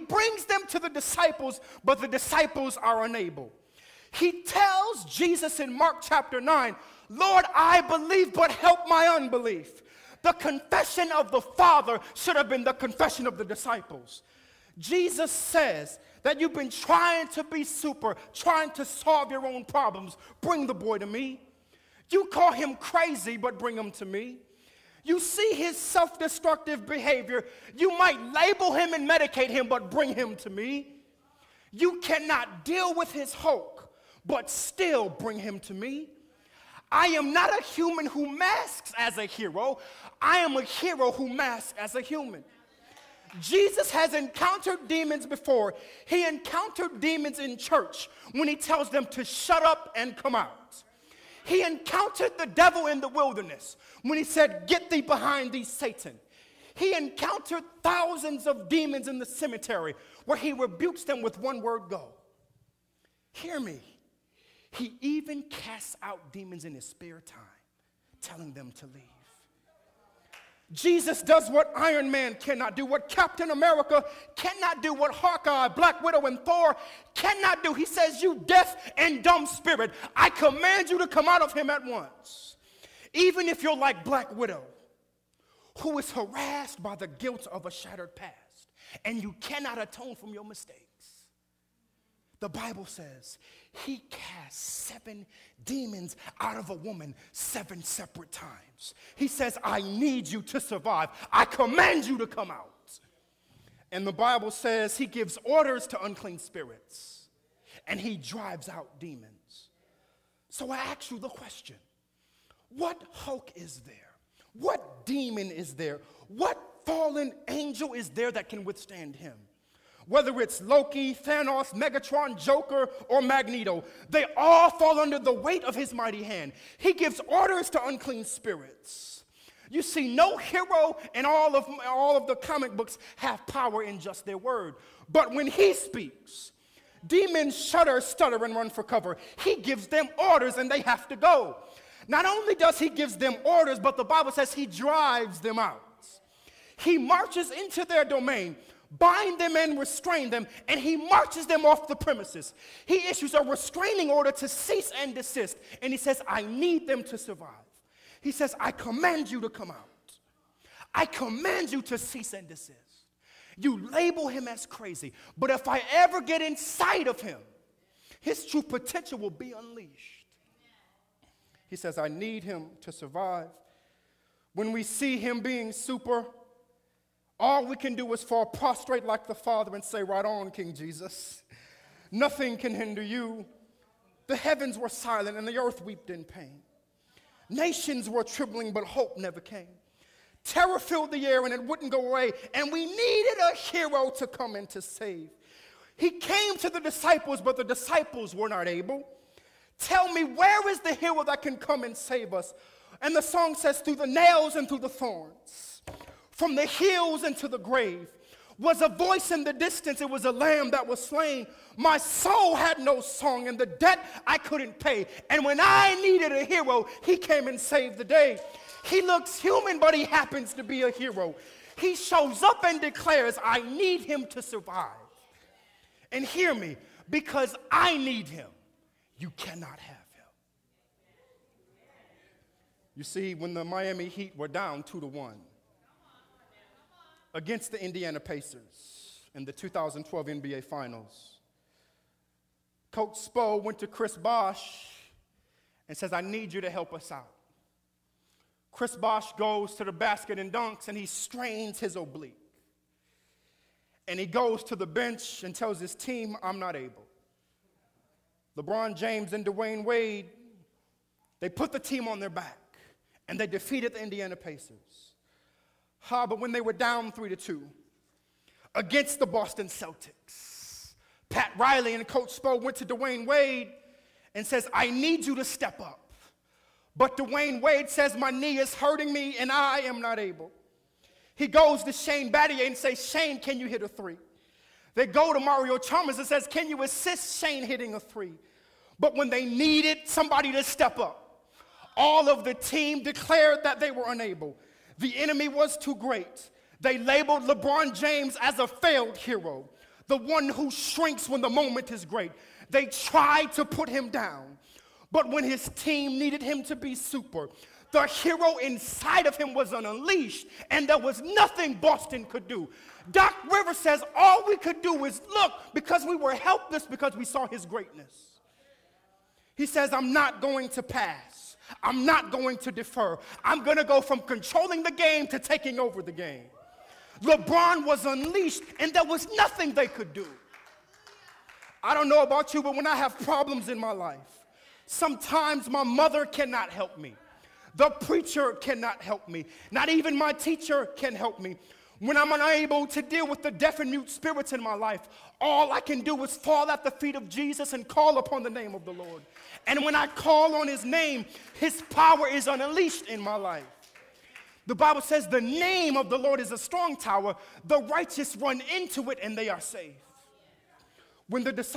brings them to the disciples, but the disciples are unable. He tells Jesus in Mark chapter 9, Lord, I believe, but help my unbelief. The confession of the Father should have been the confession of the disciples. Jesus says that you've been trying to be super, trying to solve your own problems. Bring the boy to me. You call him crazy, but bring him to me. You see his self-destructive behavior. You might label him and medicate him, but bring him to me. You cannot deal with his Hulk, but still bring him to me. I am not a human who masks as a hero. I am a hero who masks as a human. Jesus has encountered demons before. He encountered demons in church when he tells them to shut up and come out. He encountered the devil in the wilderness when he said, get thee behind thee, Satan. He encountered thousands of demons in the cemetery where he rebukes them with one word, go. Hear me. He even casts out demons in his spare time, telling them to leave. Jesus does what Iron Man cannot do, what Captain America cannot do, what Hawkeye, Black Widow, and Thor cannot do. He says, you deaf and dumb spirit, I command you to come out of him at once. Even if you're like Black Widow, who is harassed by the guilt of a shattered past, and you cannot atone from your mistakes. The Bible says he cast 7 demons out of a woman 7 separate times. He says, I need you to survive. I command you to come out. And the Bible says he gives orders to unclean spirits, and he drives out demons. So I ask you the question, what Hulk is there? What demon is there? What fallen angel is there that can withstand him? Whether it's Loki, Thanos, Megatron, Joker, or Magneto, they all fall under the weight of his mighty hand. He gives orders to unclean spirits. You see, no hero in all of the comic books have power in just their word. But when he speaks, demons shudder, stutter, and run for cover. He gives them orders, and they have to go. Not only does he give them orders, but the Bible says he drives them out. He marches into their domain, bind them and restrain them, and he marches them off the premises. He issues a restraining order to cease and desist, and he says, I need them to survive. He says, I command you to come out. I command you to cease and desist. You label him as crazy, but if I ever get inside of him, his true potential will be unleashed. He says, I need him to survive. When we see him being super, all we can do is fall prostrate like the Father and say, right on, King Jesus. Nothing can hinder you. The heavens were silent and the earth wept in pain. Nations were trembling, but hope never came. Terror filled the air and it wouldn't go away, and we needed a hero to come and to save. He came to the disciples, but the disciples were not able. Tell me, where is the hero that can come and save us? And the song says, through the nails and through the thorns, from the hills into the grave, was a voice in the distance. It was a lamb that was slain. My soul had no song, and the debt I couldn't pay. And when I needed a hero, he came and saved the day. He looks human, but he happens to be a hero. He shows up and declares, I need him to survive. And hear me, because I need him, you cannot have him. You see, when the Miami Heat were down 2-1 against the Indiana Pacers in the 2012 NBA Finals, Coach Spo went to Chris Bosh and says, I need you to help us out. Chris Bosh goes to the basket and dunks, and he strains his oblique. And he goes to the bench and tells his team, I'm not able. LeBron James and Dwayne Wade, they put the team on their back, and they defeated the Indiana Pacers. But when they were down 3-2 against the Boston Celtics, Pat Riley and Coach Spo went to Dwayne Wade and says, I need you to step up. But Dwayne Wade says, my knee is hurting me, and I am not able. He goes to Shane Battier and says, Shane, can you hit a three? They go to Mario Chalmers and says, can you assist Shane hitting a three? But when they needed somebody to step up, all of the team declared that they were unable. The enemy was too great. They labeled LeBron James as a failed hero. the one who shrinks when the moment is great. They tried to put him down, but when his team needed him to be super, the hero inside of him was unleashed, and there was nothing Boston could do. Doc Rivers says all we could do is look because we were helpless because we saw his greatness. He says, I'm not going to pass. I'm not going to defer. I'm going to go from controlling the game to taking over the game. LeBron was unleashed, and there was nothing they could do. I don't know about you, but when I have problems in my life, sometimes my mother cannot help me. The preacher cannot help me. Not even my teacher can help me. When I'm unable to deal with the deaf and mute spirits in my life, all I can do is fall at the feet of Jesus and call upon the name of the Lord. And when I call on his name, his power is unleashed in my life. The Bible says the name of the Lord is a strong tower. The righteous run into it and they are safe. When the disciples